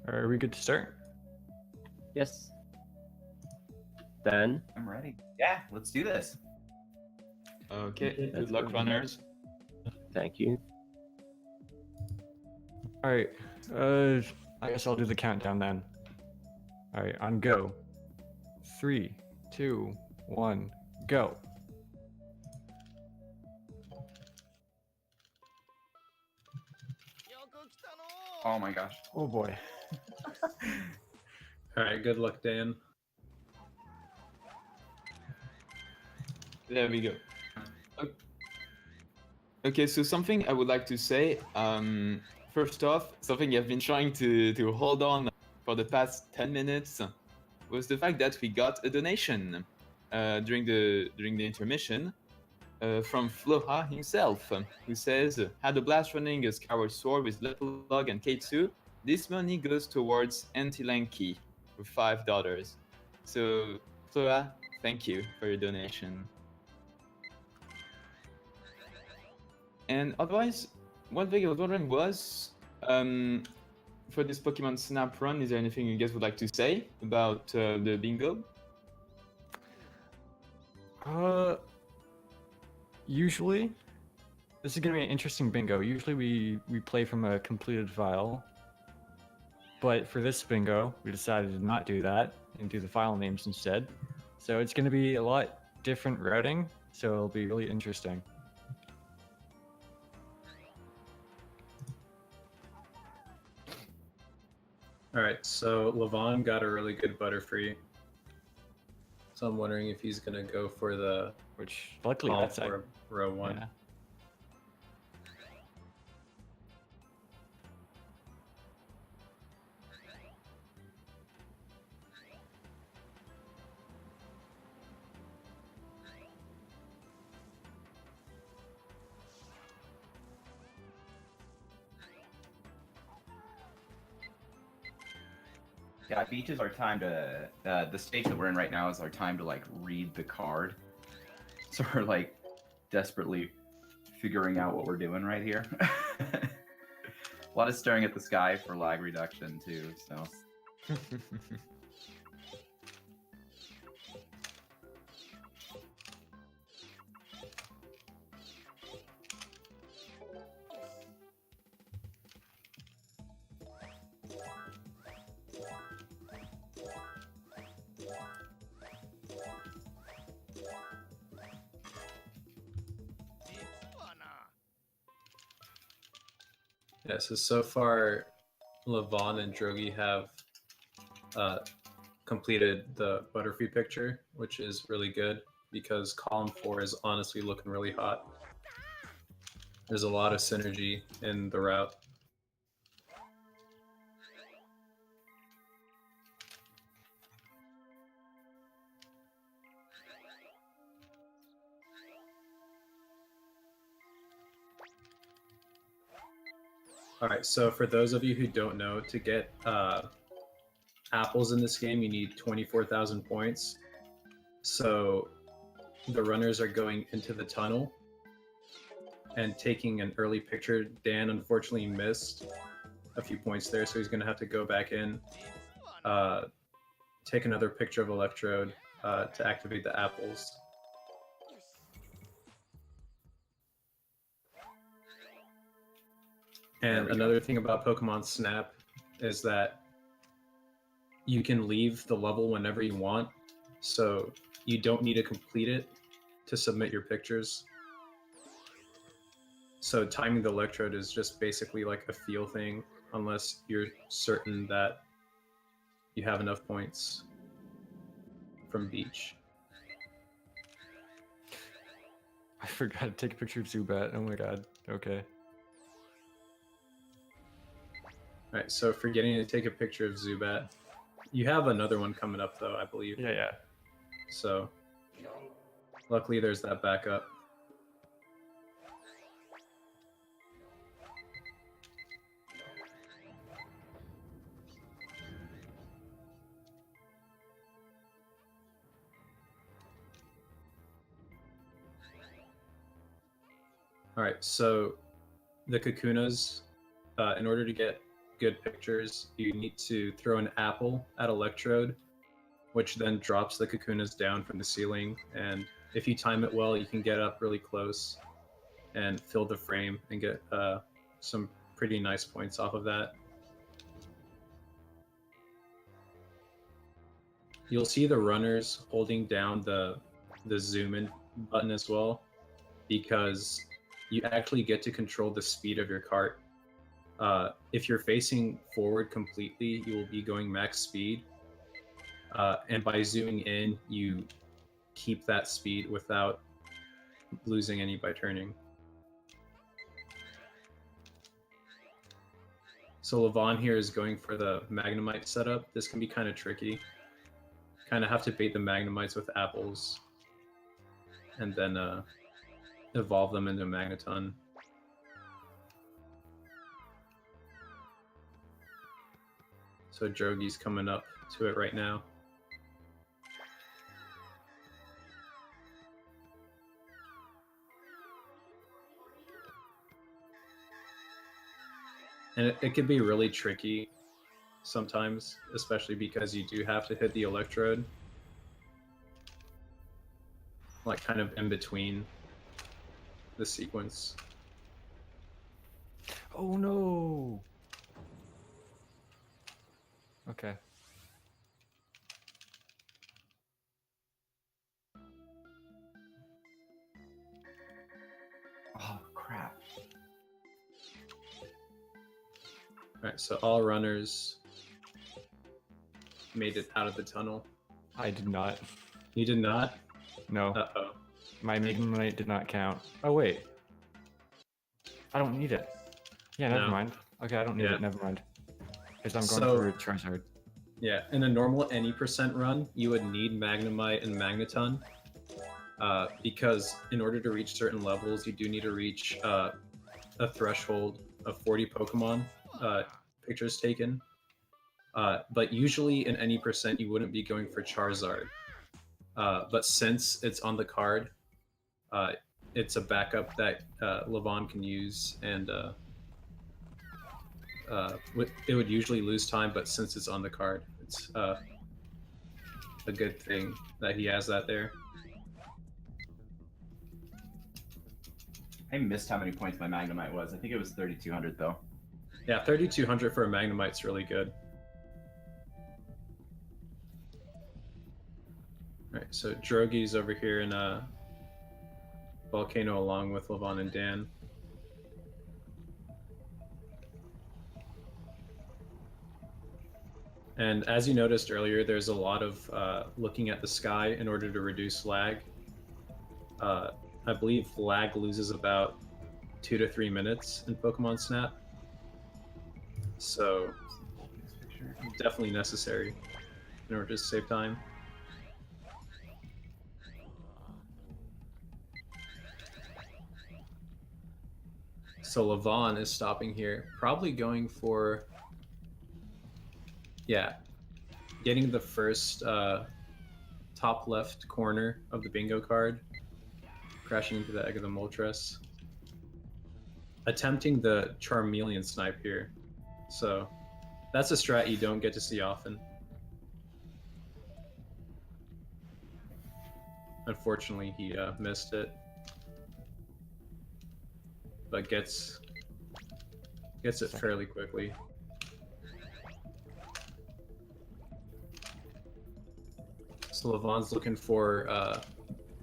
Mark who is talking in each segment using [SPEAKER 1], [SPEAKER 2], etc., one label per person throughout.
[SPEAKER 1] Are we good to start?
[SPEAKER 2] Yes. Then.
[SPEAKER 3] I'm ready. Yeah, let's do this.
[SPEAKER 4] Okay,
[SPEAKER 2] That's
[SPEAKER 4] good luck,
[SPEAKER 2] good.
[SPEAKER 4] runners.
[SPEAKER 2] Thank you.
[SPEAKER 1] All right. I guess I'll do the countdown then. All right, on go. 3, 2, 1, go.
[SPEAKER 3] Oh my gosh.
[SPEAKER 1] Oh boy.
[SPEAKER 5] All right, good luck, Dan.
[SPEAKER 4] There we go. Okay, so something I would like to say. First off, something I've been trying to hold on for the past 10 minutes was the fact that we got a donation during the intermission from Floha himself, who says, "Had a blast running a Skyward Sword with Lepalog and K2. This money goes towards Anti-Lanky for $5. So, Floha, thank you for your donation. And otherwise, one thing I was wondering was, for this Pokemon Snap run, is there anything you guys would like to say about the bingo?
[SPEAKER 1] Usually, this is gonna be an interesting bingo. Usually we play from a completed file, but for this bingo, we decided to not do that and do the file names instead. So it's gonna be a lot different routing, so it'll be really interesting.
[SPEAKER 5] All right, so Levon got a really good Butterfree. So I'm wondering if he's gonna go for the
[SPEAKER 1] Which luckily
[SPEAKER 5] call
[SPEAKER 1] that's
[SPEAKER 5] for row one.
[SPEAKER 1] yeah.
[SPEAKER 3] Yeah, beach is our time to. The stage that we're in right now is our time to like read the card. So we're like desperately figuring out what we're doing right here. A lot of staring at the sky for lag reduction too. So
[SPEAKER 5] Yeah, so far, Levon and Drogi have completed the Butterfree picture, which is really good because column 4 is honestly looking really hot. There's a lot of synergy in the route. All right, so for those of you who don't know, to get apples in this game, you need 24,000 points. So the runners are going into the tunnel and taking an early picture. Dan unfortunately missed a few points there, so he's going to have to go back in, take another picture of Electrode to activate the apples. And another thing about Pokemon Snap is that you can leave the level whenever you want, so you don't need to complete it to submit your pictures. So timing the Electrode is just basically like a feel thing, unless you're certain that you have enough points from Beach.
[SPEAKER 1] I forgot to take a picture of Zubat. Oh my god. Okay.
[SPEAKER 5] Alright, so forgetting to take a picture of Zubat. You have another one coming up though, I believe.
[SPEAKER 1] Yeah.
[SPEAKER 5] So luckily there's that backup. Alright, so the Kakunas, in order to get good pictures, you need to throw an apple at Electrode, which then drops the Kakunas down from the ceiling. And if you time it well, you can get up really close and fill the frame and get some pretty nice points off of that. You'll see the runners holding down the zoom in button as well, because you actually get to control the speed of your cart. If you're facing forward completely, you will be going max speed. And by zooming in, you keep that speed without losing any by turning. So Levon here is going for the Magnemite setup. This can be kind of tricky. Kind of have to bait the Magnemites with apples, and then evolve them into Magneton. So Drogi's coming up to it right now. And it can be really tricky sometimes, especially because you do have to hit the Electrode, like kind of in between the sequence.
[SPEAKER 1] Oh no! Okay.
[SPEAKER 3] Oh crap!
[SPEAKER 5] Alright, so all runners made it out of the tunnel.
[SPEAKER 1] I did not.
[SPEAKER 5] You did not?
[SPEAKER 1] No.
[SPEAKER 5] Uh-oh.
[SPEAKER 1] My Magnemite did not count. Oh wait. I don't need it. Yeah, never
[SPEAKER 5] No.
[SPEAKER 1] mind. Okay, I don't need
[SPEAKER 5] Yeah.
[SPEAKER 1] it. Never mind. Because I'm going
[SPEAKER 5] So-
[SPEAKER 1] for Charizard.
[SPEAKER 5] Yeah, in a normal any percent run, you would need Magnemite and Magneton. Because in order to reach certain levels, you do need to reach a threshold of 40 Pokemon pictures taken. But usually in any percent, you wouldn't be going for Charizard. But since it's on the card, it's a backup that Levon can use, and it would usually lose time, but since it's on the card, it's a good thing that he has that there.
[SPEAKER 3] I missed how many points my Magnemite was. I think it was 3,200 though.
[SPEAKER 5] Yeah, 3,200 for a Magnemite's really good. Alright, so Drogi's over here in Volcano along with Levon and Dan. And as you noticed earlier, there's a lot of looking at the sky in order to reduce lag. I believe lag loses about 2 to 3 minutes in Pokemon Snap. So definitely necessary in order to save time. So Levon is stopping here, probably going for, yeah, getting the first top left corner of the bingo card, crashing into the Egg of the Moltres, attempting the Charmeleon snipe here. So that's a strat you don't get to see often. Unfortunately, he missed it, but gets it fairly quickly. So Levon's looking for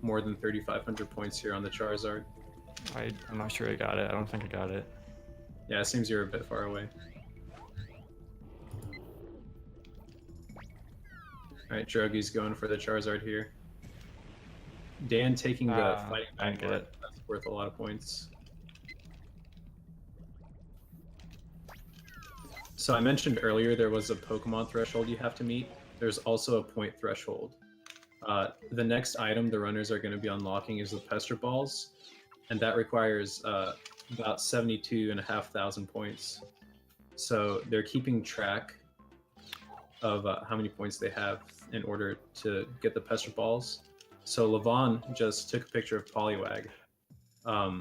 [SPEAKER 5] more than 3,500 points here on the Charizard.
[SPEAKER 1] I'm not sure I got it. I don't think I got it.
[SPEAKER 5] Yeah, it seems you're a bit far away. Alright, Drogi's going for the Charizard here. Dan taking the fighting
[SPEAKER 1] I didn't get
[SPEAKER 5] back.
[SPEAKER 1] it.
[SPEAKER 5] That's worth a lot of points. So I mentioned earlier there was a Pokemon threshold you have to meet. There's also a point threshold. The next item the runners are going to be unlocking is the Pester Balls, and that requires about 72,500 points. So they're keeping track of how many points they have in order to get the Pester Balls. So Levon just took a picture of Poliwag
[SPEAKER 1] I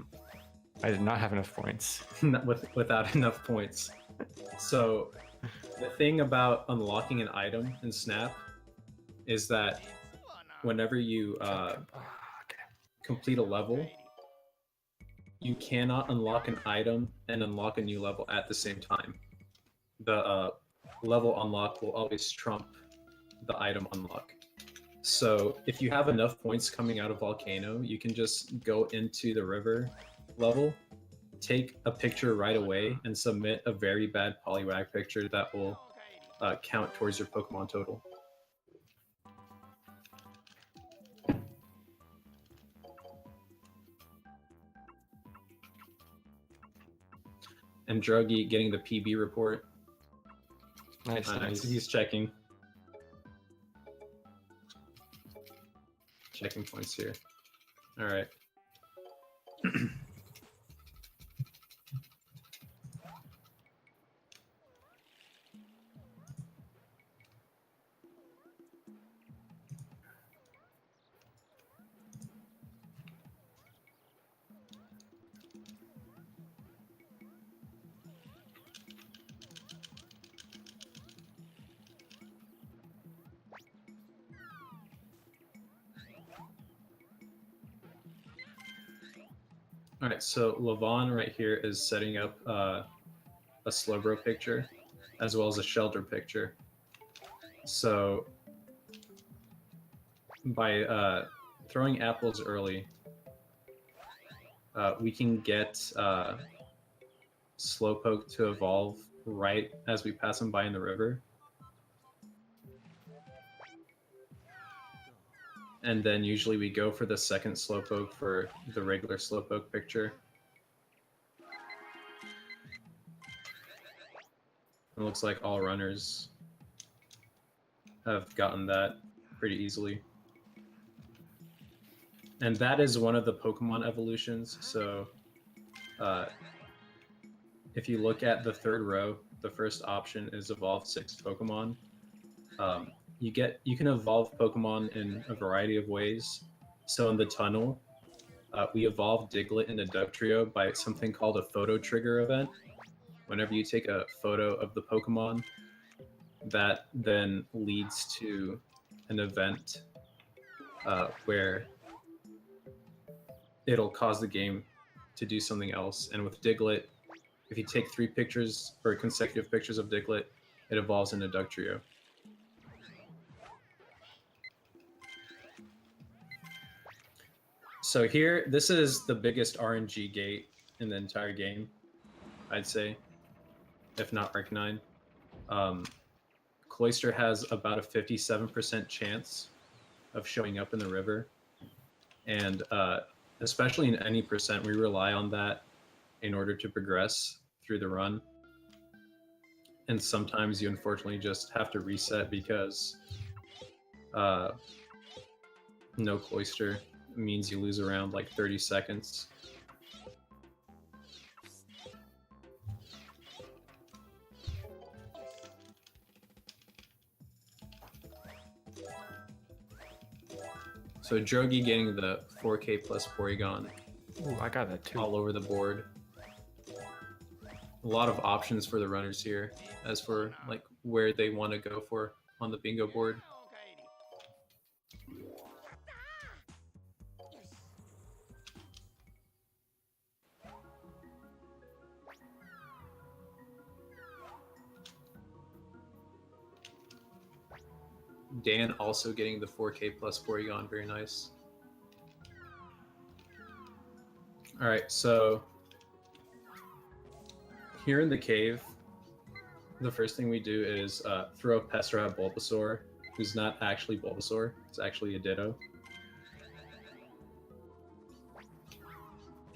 [SPEAKER 1] did not have enough points.
[SPEAKER 5] without enough points. So, the thing about unlocking an item in Snap is that whenever you complete a level, you cannot unlock an item and unlock a new level at the same time. The level unlock will always trump the item unlock. So if you have enough points coming out of Volcano, you can just go into the river level, take a picture right away, and submit a very bad polywag picture that will count towards your Pokemon total. And Druggy getting the PB report.
[SPEAKER 1] Nice, nice.
[SPEAKER 5] He's checking. Checking points here. All right. All right, so Levon right here is setting up a Slowbro picture as well as a Shelter picture. So by throwing apples early, we can get Slowpoke to evolve right as we pass him by in the river. And then usually we go for the second Slowpoke for the regular Slowpoke picture. It looks like all runners have gotten that pretty easily. And that is one of the Pokemon evolutions. So if you look at the third row, the first option is evolve 6 Pokemon. You can evolve Pokemon in a variety of ways. So in the tunnel, we evolved Diglett into Dugtrio by something called a photo trigger event. Whenever you take a photo of the Pokemon, that then leads to an event where it'll cause the game to do something else. And with Diglett, if you take 3 pictures or consecutive pictures of Diglett, it evolves into Dugtrio. So here, this is the biggest RNG gate in the entire game, I'd say, if not Arcanine. Cloyster has about a 57% chance of showing up in the river. And especially in any percent, we rely on that in order to progress through the run. And sometimes you unfortunately just have to reset because no Cloyster means you lose around like 30 seconds. So Drogi getting the 4K plus Porygon
[SPEAKER 1] Ooh, I got that too.
[SPEAKER 5] all over the board. A lot of options for the runners here as for like where they want to go for on the bingo board. Dan also getting the 4K plus Porygon, very nice. All right, so here in the cave, the first thing we do is throw a Pester at Bulbasaur, who's not actually Bulbasaur, it's actually a Ditto.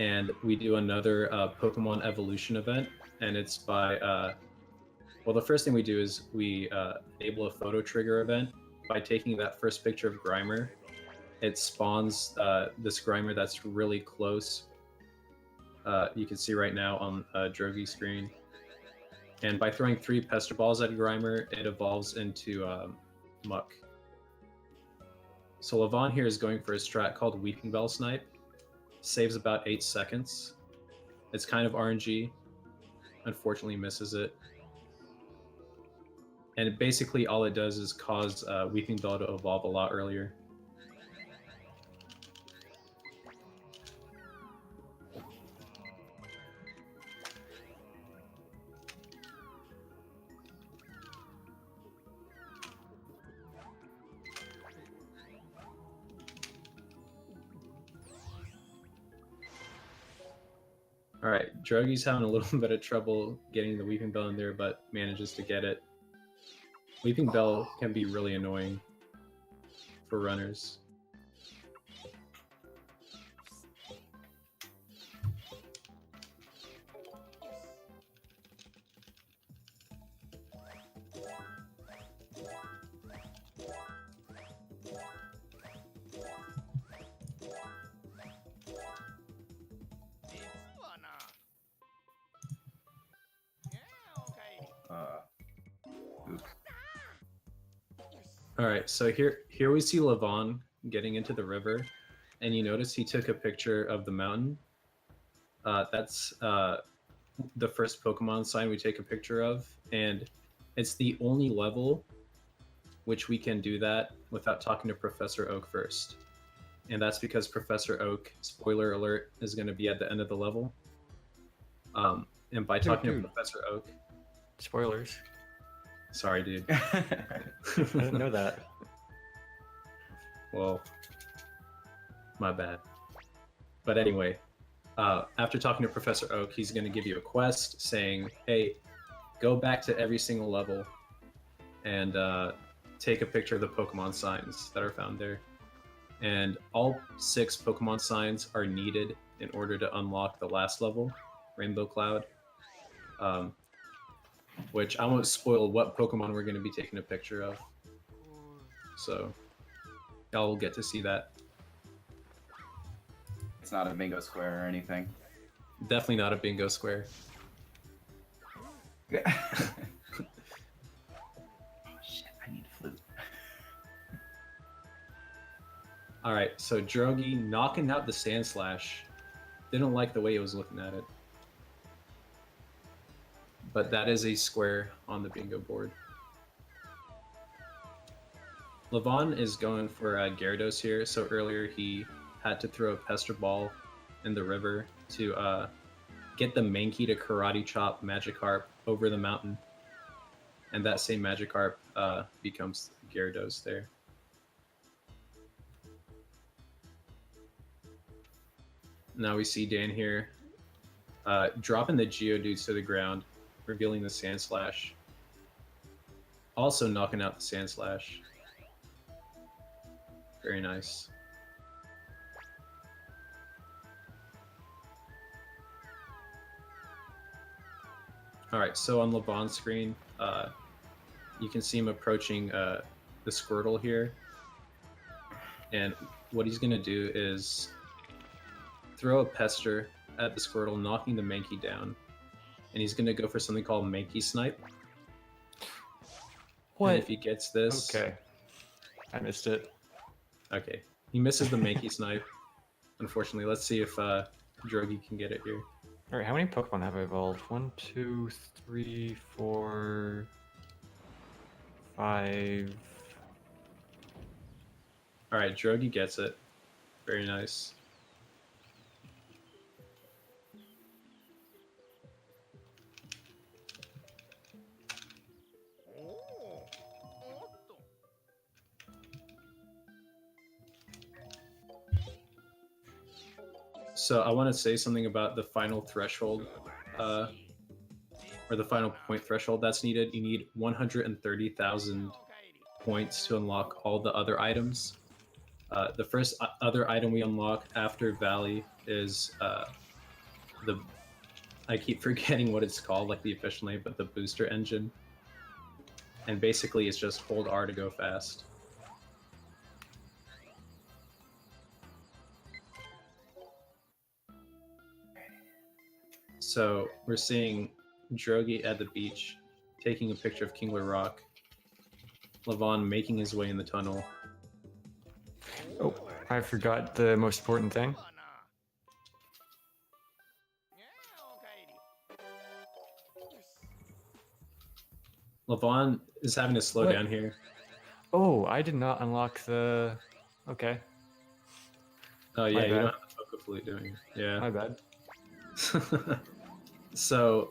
[SPEAKER 5] And we do another Pokemon evolution event, and it's by, well, the first thing we do is we enable a photo trigger event. By taking that first picture of Grimer, it spawns this Grimer that's really close. You can see right now on Drogi's screen. And by throwing 3 Pester Balls at Grimer, it evolves into Muck. So Levon here is going for a strat called Weeping Bell Snipe. Saves about 8 seconds. It's kind of RNG. Unfortunately misses it. And basically all it does is cause Weeping Bell to evolve a lot earlier. Alright, Drogy's having a little bit of trouble getting the Weeping Bell in there, but manages to get it. Weeping Bell can be really annoying for runners.
[SPEAKER 3] Oops.
[SPEAKER 5] Alright, so here we see Levon getting into the river, and you notice he took a picture of the mountain. That's the first Pokemon sign we take a picture of, and it's the only level which we can do that without talking to Professor Oak first. And that's because Professor Oak, spoiler alert, is going to be at the end of the level. And by talking to Professor Oak...
[SPEAKER 1] Spoilers.
[SPEAKER 5] Sorry, dude.
[SPEAKER 1] I didn't know that.
[SPEAKER 5] Well, my bad. But anyway, after talking to Professor Oak, he's going to give you a quest saying, hey, go back to every single level and take a picture of the Pokemon signs that are found there. And all 6 Pokemon signs are needed in order to unlock the last level, Rainbow Cloud. Which I won't spoil what Pokemon we're going to be taking a picture of. So, y'all will get to see that.
[SPEAKER 3] It's not a bingo square or anything.
[SPEAKER 5] Definitely not a bingo square.
[SPEAKER 3] Oh shit, I need a flute.
[SPEAKER 5] Alright, so Drogy knocking out the Sand Slash. Didn't like the way he was looking at it. But that is a square on the bingo board. Levon is going for Gyarados here, so earlier he had to throw a Pester Ball in the river to get the Mankey to Karate Chop Magikarp over the mountain. And that same Magikarp becomes Gyarados there. Now we see Dan here dropping the Geodude to the ground, revealing the Sand Slash. Also knocking out the Sand Slash. Very nice. Alright, so on Levon's screen, you can see him approaching the Squirtle here. And what he's going to do is throw a Pester at the Squirtle, knocking the Mankey down. And he's going to go for something called Mankey Snipe.
[SPEAKER 1] What?
[SPEAKER 5] And if he gets this...
[SPEAKER 1] Okay. I missed it.
[SPEAKER 5] Okay. He misses the Mankey Snipe. Unfortunately, let's see if Drogy can get it here.
[SPEAKER 1] Alright, how many Pokemon have evolved? 1, 2, 3, 4, 5.
[SPEAKER 5] Alright, Drogy gets it. Very nice. So I want to say something about the final threshold, or the final point threshold that's needed. You need 130,000 points to unlock all the other items. The first other item we unlock after Valley is I keep forgetting what it's called, like the official name, but the booster engine. And basically it's just hold R to go fast. So we're seeing Drogy at the beach, taking a picture of Kingler Rock. Levon making his way in the tunnel.
[SPEAKER 1] Oh, I forgot the most important thing.
[SPEAKER 5] Levon is having to slow
[SPEAKER 1] What?
[SPEAKER 5] down here.
[SPEAKER 1] Oh, I did not unlock the. Okay,
[SPEAKER 5] Oh yeah, you
[SPEAKER 1] bad.
[SPEAKER 5] don't have the Poke Flute, don't you? Yeah.
[SPEAKER 1] my bad.
[SPEAKER 5] So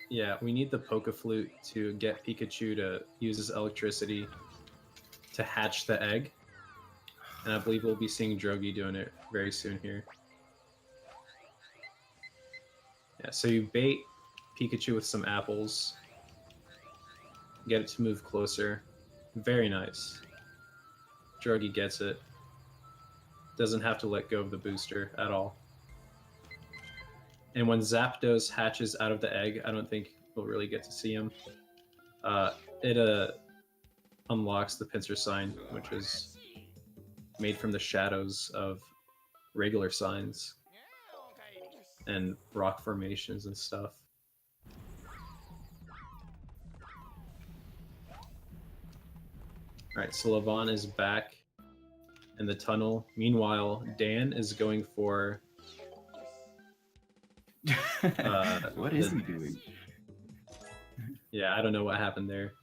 [SPEAKER 5] yeah, we need the Poke Flute to get Pikachu to use his electricity to hatch the egg. And I believe we'll be seeing Drogi doing it very soon here. Yeah, so you bait Pikachu with some apples. Get it to move closer. Very nice. Drogi gets it. Doesn't have to let go of the booster at all. And when Zapdos hatches out of the egg, I don't think we'll really get to see him. It unlocks the pincer sign, which is made from the shadows of regular signs and rock formations and stuff. Alright, so Levon is back in the tunnel. Meanwhile, Dan is going for
[SPEAKER 3] What is he doing?
[SPEAKER 5] yeah, I don't know what happened there.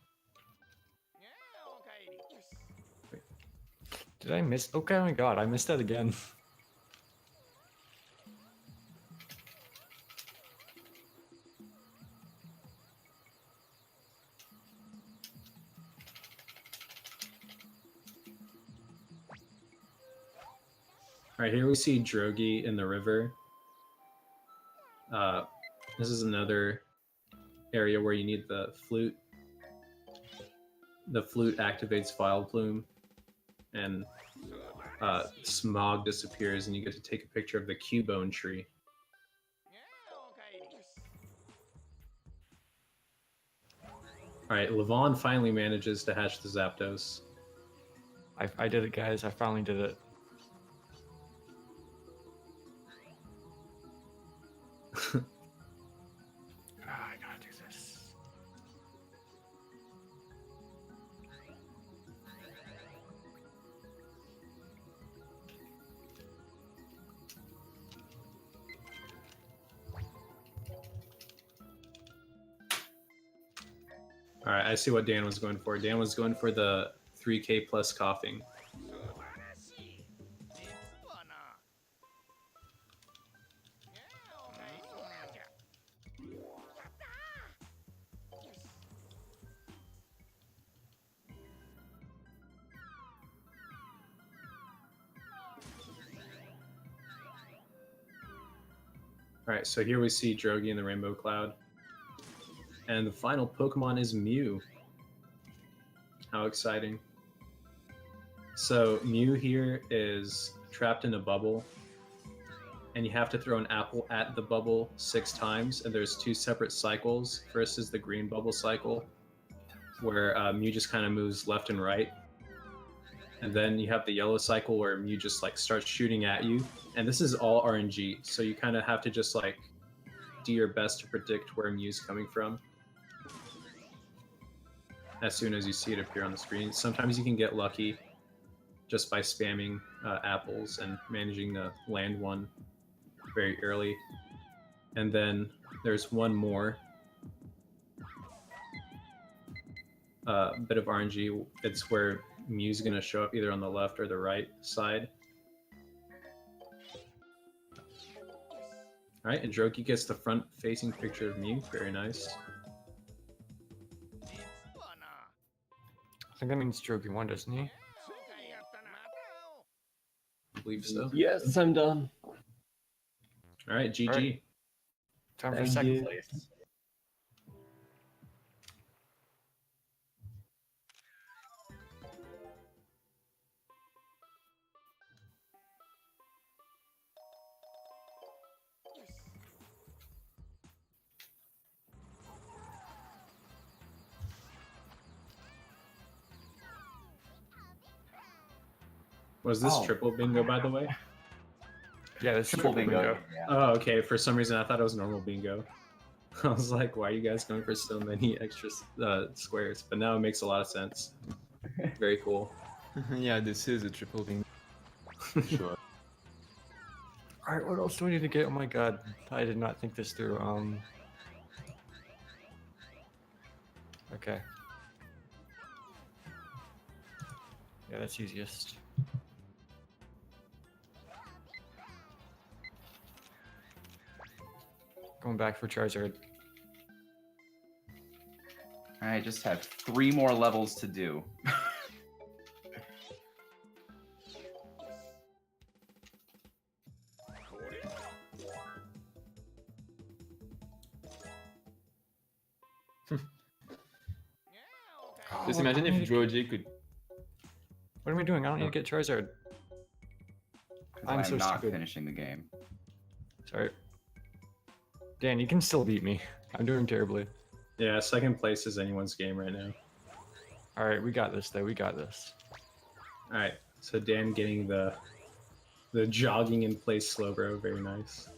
[SPEAKER 1] Did I miss? Okay, oh my god, I missed that again.
[SPEAKER 5] Alright, here we see Drogi in the river. This is another area where you need the flute. The flute activates Vile Plume, and smog disappears, and you get to take a picture of the Cubone tree. Alright, Levon finally manages to hatch the Zapdos.
[SPEAKER 1] I did it, guys. I finally did it. I gotta do this.
[SPEAKER 5] Alright, I see what Dan was going for. Dan was going for the 3k plus coughing. Alright, so here we see Drogi in the Rainbow Cloud. And the final Pokemon is Mew. How exciting. So Mew here is trapped in a bubble, and you have to throw an apple at the bubble 6 times, and there's 2 separate cycles. First is the green bubble cycle, where Mew just kind of moves left and right. And then you have the yellow cycle where Mew just like starts shooting at you. And this is all RNG, so you kind of have to just like do your best to predict where Mew's coming from as soon as you see it appear on the screen. Sometimes you can get lucky just by spamming apples and managing to land one very early. And then there's one more bit of RNG. It's where Mew's going to show up either on the left or the right side. Alright, and Drogi gets the front-facing picture of Mew. Very nice.
[SPEAKER 1] I think that means Drogi won, doesn't he?
[SPEAKER 5] I believe so.
[SPEAKER 2] Yes, I'm done.
[SPEAKER 5] Alright, GG.
[SPEAKER 1] Alright. Time for
[SPEAKER 2] Thank
[SPEAKER 1] second
[SPEAKER 2] you.
[SPEAKER 1] place.
[SPEAKER 5] Was this
[SPEAKER 3] Oh.
[SPEAKER 5] triple bingo, by the way?
[SPEAKER 1] Yeah, that's
[SPEAKER 3] Triple bingo. Yeah.
[SPEAKER 5] Oh, okay. For some reason, I thought it was normal bingo. I was like, why are you guys going for so many extra squares? But now it makes a lot of sense. Very cool.
[SPEAKER 4] Yeah, this is a triple bingo. Sure.
[SPEAKER 1] Alright, what else do we need to get? Oh my god, I did not think this through. Okay. Yeah, that's easiest. Going back for Charizard.
[SPEAKER 3] I just have 3 more levels to do.
[SPEAKER 4] Just
[SPEAKER 1] Oh,
[SPEAKER 4] imagine
[SPEAKER 1] I
[SPEAKER 4] if
[SPEAKER 1] need to-
[SPEAKER 4] Droji could.
[SPEAKER 1] What am I doing? I don't need to get Charizard.
[SPEAKER 3] 'Cause
[SPEAKER 1] I'm
[SPEAKER 3] I'm
[SPEAKER 1] so
[SPEAKER 3] not
[SPEAKER 1] stupid.
[SPEAKER 3] finishing the game.
[SPEAKER 1] Sorry. Dan, you can still beat me. I'm doing terribly.
[SPEAKER 5] Yeah, second place is anyone's game right now.
[SPEAKER 1] All right, we got this, though. We got this.
[SPEAKER 5] All right, so Dan getting the jogging in place slow bro, very nice.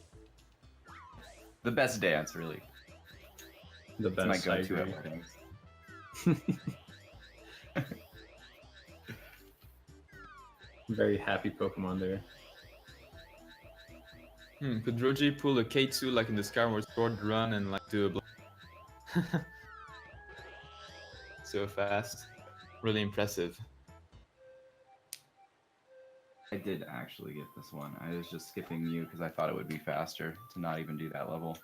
[SPEAKER 3] The best dance, really.
[SPEAKER 5] The
[SPEAKER 3] It's my
[SPEAKER 5] best. I
[SPEAKER 3] go-to
[SPEAKER 5] agree.
[SPEAKER 3] everything.
[SPEAKER 5] Very happy Pokemon there.
[SPEAKER 4] Could Droji pull a K2 like in the Skyward Sword run and like do a so fast? Really impressive.
[SPEAKER 3] I did actually get this one. I was just skipping Mew because I thought it would be faster to not even do that level.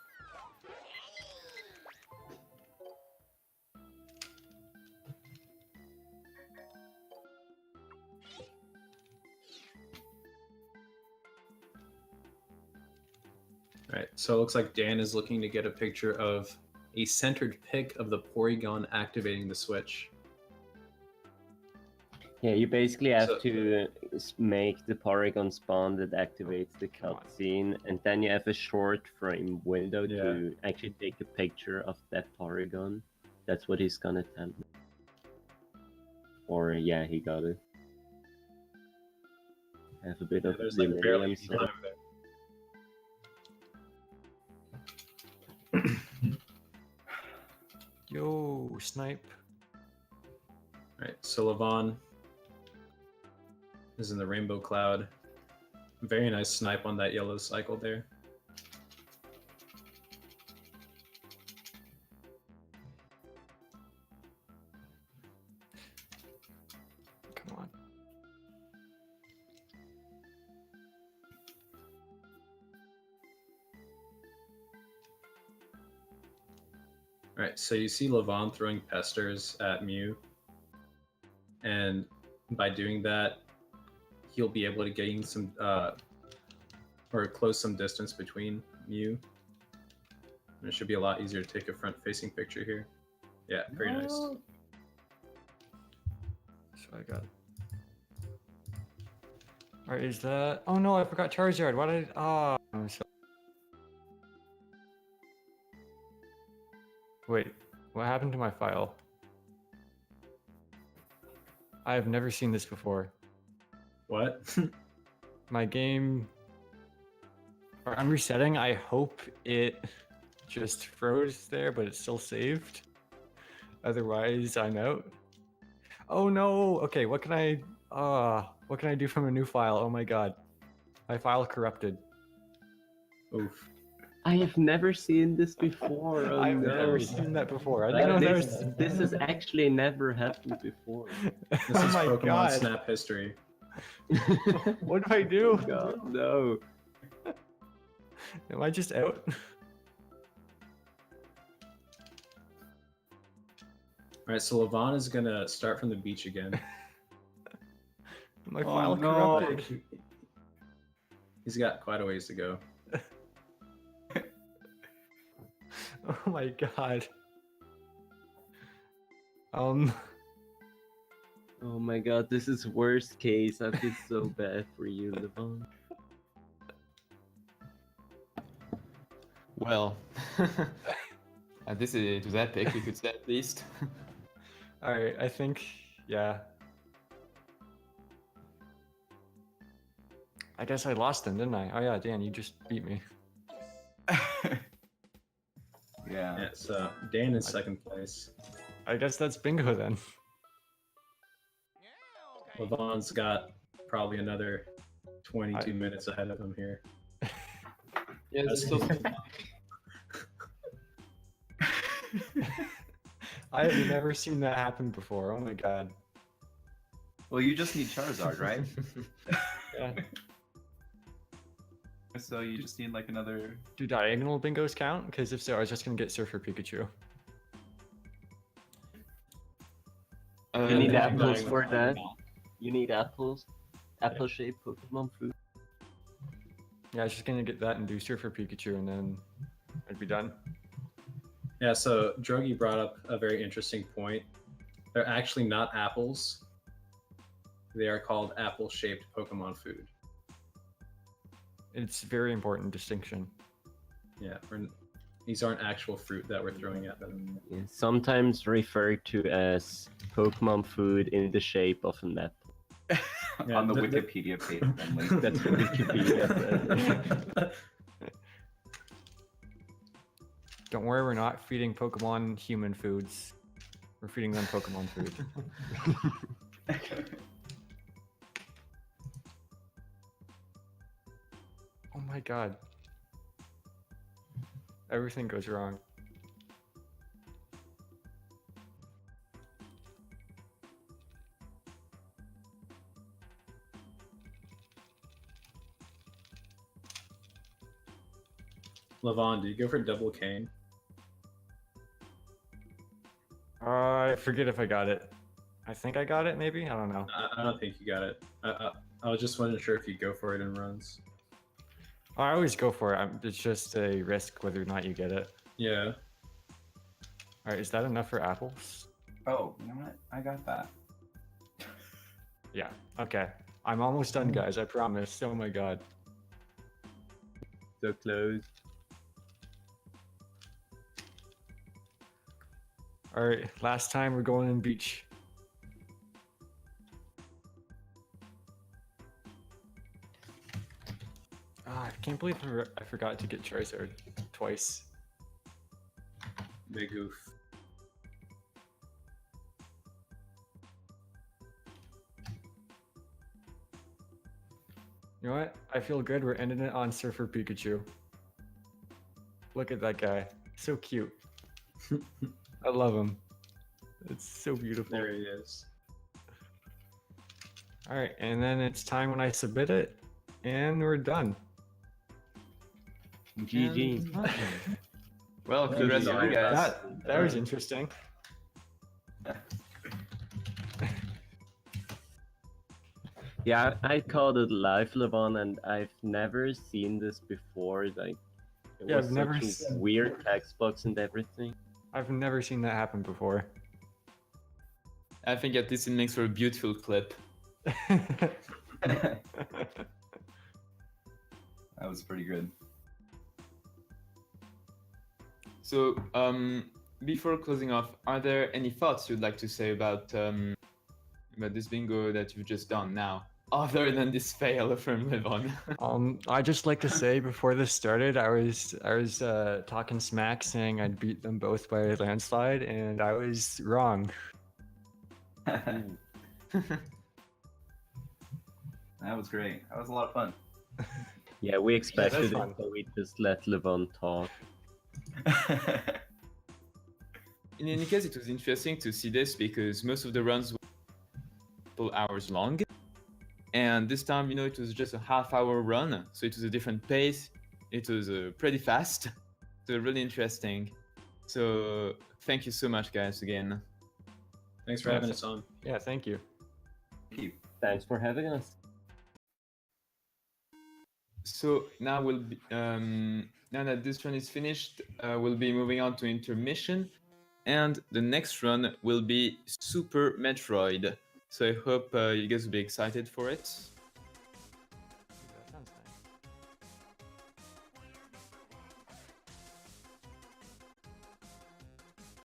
[SPEAKER 5] All right, so it looks like Dan is looking to get a picture of a centered pic of the Porygon activating the switch.
[SPEAKER 2] Yeah, you basically have
[SPEAKER 5] So-
[SPEAKER 2] to make the Porygon spawn that activates the
[SPEAKER 1] Come on.
[SPEAKER 2] cutscene, and then you have a short frame window
[SPEAKER 5] Yeah.
[SPEAKER 2] to actually take a picture of that Porygon. That's what he's gonna tell me. Or yeah, he got it. Have a bit
[SPEAKER 5] Yeah,
[SPEAKER 2] of
[SPEAKER 5] there's like barely
[SPEAKER 2] delirium,
[SPEAKER 5] any
[SPEAKER 2] so-
[SPEAKER 5] time there.
[SPEAKER 1] Yo, snipe.
[SPEAKER 5] All right, so Levon is in the Rainbow Cloud. Very nice snipe on that yellow cycle there.
[SPEAKER 1] Come on.
[SPEAKER 5] All right, so you see Levon throwing pesters at Mew, and by doing that, he'll be able to gain some or close some distance between Mew. And it should be a lot easier to take a front-facing picture here. Yeah, very nice.
[SPEAKER 1] So I got. Alright, is that? Oh no, I forgot Charizard. Why did? Ah. Wait, what happened to my file? I have never seen this before.
[SPEAKER 5] What?
[SPEAKER 1] My game. Or I'm resetting. I hope it just froze there, but it's still saved. Otherwise, I'm out. Oh no! Okay, what can I do from a new file? Oh my god. My file corrupted.
[SPEAKER 5] Oof.
[SPEAKER 2] I have never seen this before. Oh
[SPEAKER 1] I've
[SPEAKER 2] no.
[SPEAKER 1] never seen that before. I didn't know
[SPEAKER 2] This has actually never happened before.
[SPEAKER 5] This
[SPEAKER 1] Oh
[SPEAKER 5] is
[SPEAKER 1] my
[SPEAKER 5] Pokemon
[SPEAKER 1] god.
[SPEAKER 5] Snap history.
[SPEAKER 1] What do I do?
[SPEAKER 2] God, no.
[SPEAKER 1] Am I just out?
[SPEAKER 5] All right, so Levon is gonna start from the beach again.
[SPEAKER 1] My file corrupted.
[SPEAKER 5] He's got quite a ways to go.
[SPEAKER 1] Oh my god.
[SPEAKER 2] Oh my god, this is worst case. I feel so bad for you, Levon.
[SPEAKER 4] Well, this is, it was epic, we could say at least.
[SPEAKER 1] Alright, I think, yeah. I guess I lost them, didn't I? Oh yeah, Dan, you just beat me.
[SPEAKER 3] Yeah.
[SPEAKER 5] Yeah, so Dan in second place.
[SPEAKER 1] I guess that's bingo then.
[SPEAKER 5] Levon's got probably another 22 minutes ahead of him here.
[SPEAKER 4] Yeah,
[SPEAKER 5] That's-
[SPEAKER 4] still...
[SPEAKER 1] I have never seen that happen before. Oh my god.
[SPEAKER 3] Well, you just need Charizard, right?
[SPEAKER 1] Yeah.
[SPEAKER 3] So you just need like another.
[SPEAKER 1] Do diagonal bingos count? Because if so, I was just gonna get Surfer Pikachu.
[SPEAKER 2] You need
[SPEAKER 1] Yeah,
[SPEAKER 2] apples
[SPEAKER 1] no,
[SPEAKER 2] for that. You need apples. Apple-shaped Pokemon fruit.
[SPEAKER 1] Yeah, I was just gonna get that and do Surfer Pikachu, and then I'd be done.
[SPEAKER 5] Yeah, so Drogi brought up a very interesting point. They're actually not apples. They are called apple-shaped Pokemon food.
[SPEAKER 1] It's a very important distinction.
[SPEAKER 5] Yeah, these aren't actual fruit that we're throwing at them.
[SPEAKER 2] Yeah, sometimes referred to as Pokemon food in the shape of an apple.
[SPEAKER 5] Yeah,
[SPEAKER 3] On the
[SPEAKER 5] the-
[SPEAKER 3] Wikipedia page only.
[SPEAKER 2] That's what Wikipedia says.
[SPEAKER 1] Don't worry, we're not feeding Pokemon human foods. We're feeding them Pokemon food. Oh my god. Everything goes wrong.
[SPEAKER 5] Levon, do you go for double cane?
[SPEAKER 1] I forget if I got it. I think I got it, maybe? I don't know.
[SPEAKER 5] I don't think you got it. I was just wasn't sure if you go for it in runs.
[SPEAKER 1] I always go for it. It's just a risk whether or not you get it.
[SPEAKER 5] Yeah.
[SPEAKER 1] Alright, is that enough for apples?
[SPEAKER 3] Oh, you know what? I got that.
[SPEAKER 1] Yeah, okay. I'm almost done, guys, I promise. Oh my god.
[SPEAKER 2] So close.
[SPEAKER 1] Alright, last time we're going in beach. Ah, I can't believe I forgot to get Charizard twice.
[SPEAKER 5] Big oof.
[SPEAKER 1] You know what? I feel good. We're ending it on Surfer Pikachu. Look at that guy. So cute. I love him. It's so beautiful.
[SPEAKER 5] There he is.
[SPEAKER 1] Alright, and then it's time when I submit it, and we're done.
[SPEAKER 2] GG.
[SPEAKER 4] Well,
[SPEAKER 5] Good
[SPEAKER 4] congrats
[SPEAKER 5] job,
[SPEAKER 4] to you guys.
[SPEAKER 1] That was interesting.
[SPEAKER 2] Yeah, I called it live, Levon, and I've never seen this before. Like, it
[SPEAKER 1] Yeah,
[SPEAKER 2] was
[SPEAKER 1] I've never
[SPEAKER 2] such a
[SPEAKER 1] seen-
[SPEAKER 2] weird text box and everything.
[SPEAKER 1] I've never seen that happen before.
[SPEAKER 4] I think at least it makes for a beautiful clip.
[SPEAKER 3] That was pretty good.
[SPEAKER 4] So, before closing off, are there any thoughts you'd like to say about this bingo that you've just done now, other than this fail from Levon?
[SPEAKER 1] I just like to say before this started, I was talking smack, saying I'd beat them both by a landslide, and I was wrong.
[SPEAKER 3] That was great. That was a lot of fun.
[SPEAKER 2] Yeah, we expected it,
[SPEAKER 1] fun.
[SPEAKER 2] so we just let Levon talk.
[SPEAKER 4] In any case, it was interesting to see this because most of the runs were a couple hours long. And this time, it was just a half-hour run, so it was a different pace. It was pretty fast. So really interesting. So thank you so much, guys, again.
[SPEAKER 5] Thanks for having us on.
[SPEAKER 1] Yeah, thank you.
[SPEAKER 3] Thank you.
[SPEAKER 2] Thanks for having us.
[SPEAKER 4] So now we'll be, now that this run is finished, we'll be moving on to intermission, and the next run will be Super Metroid. So I hope you guys will be excited for it.